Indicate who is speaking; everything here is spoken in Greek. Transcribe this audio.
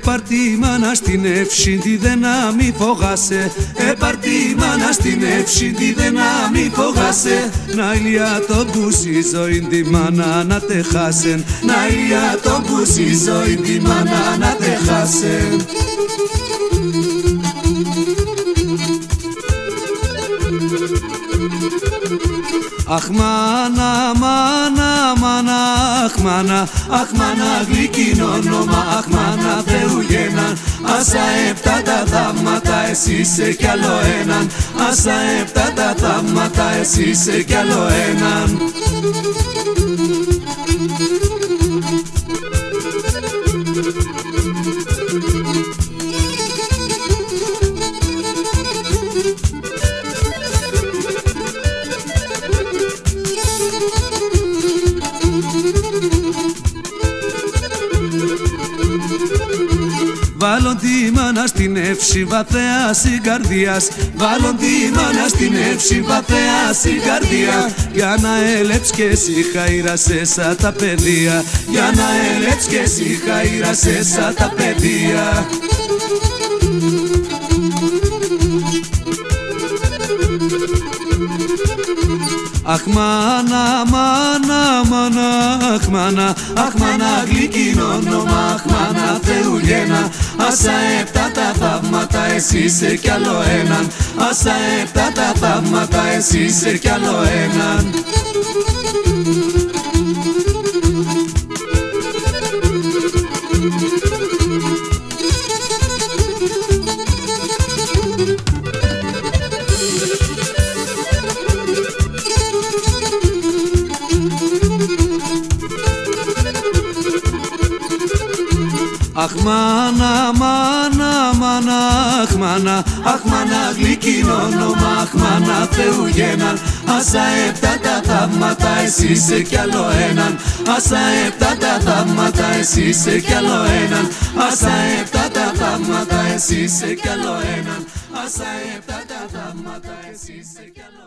Speaker 1: Πάρ' τη μάνα στην εύσυντη δε να μη φογάσαι. Πάρ' τη μάνα στην εύσυντη δε να μη φογάσαι. Να ηλιά το πούσι ζωή τη μάνα να τε χάσεν. Να ηλιά το πούσι ζωή τη μάνα να τε χάσεν. Αχ μάνα, μάνα, μάνα, αχ μάνα, αχ μάνα γλυκίνο όνομα, αχ μάνα Θεουγένναν. Άσα επτά τα θαύματα, εσύ είσαι κι άλλο έναν. Άσα επτά τα θαύματα, εσύ είσαι κι άλλο έναν. Βάλον τη μάνα στην εύση βαθέα συγκαρδίας. Βάλον τη μάνα στην εύση βαθέα συγκαρδία. Για να έλεψ και εσύ χαΐρασες τα παιδεία. Για να έλεψ και εσύ χαΐρασες τα παιδεία. Αχ μάνα, μάνα, μάνα, αχ μάνα, αχ μάνα γλυκίνο όνομα, αχ μάνα Θεουγέννα. Άσα επτά τα θαύματα, εσύ είσαι κι άλλο έναν. Άσα επτά τα θαύματα, εσύ είσαι κι άλλο έναν. Αχ μάνα, μάνα, μάνα, αχ μάνα, αχ μάνα γλυκίνο όνομα, αχ μάνα Θεουγένναν. Άσα επτά τα θαύματα, εσύ είσαι κι άλλο έναν. Άσα επτά τα θαύματα, εσύ είσαι κι άλλο έναν. Άσα επτά τα θαύματα, εσύ είσαι κι άλλο έναν. Άσα επτά τα θαύματα, εσύ είσαι κι άλλο έναν.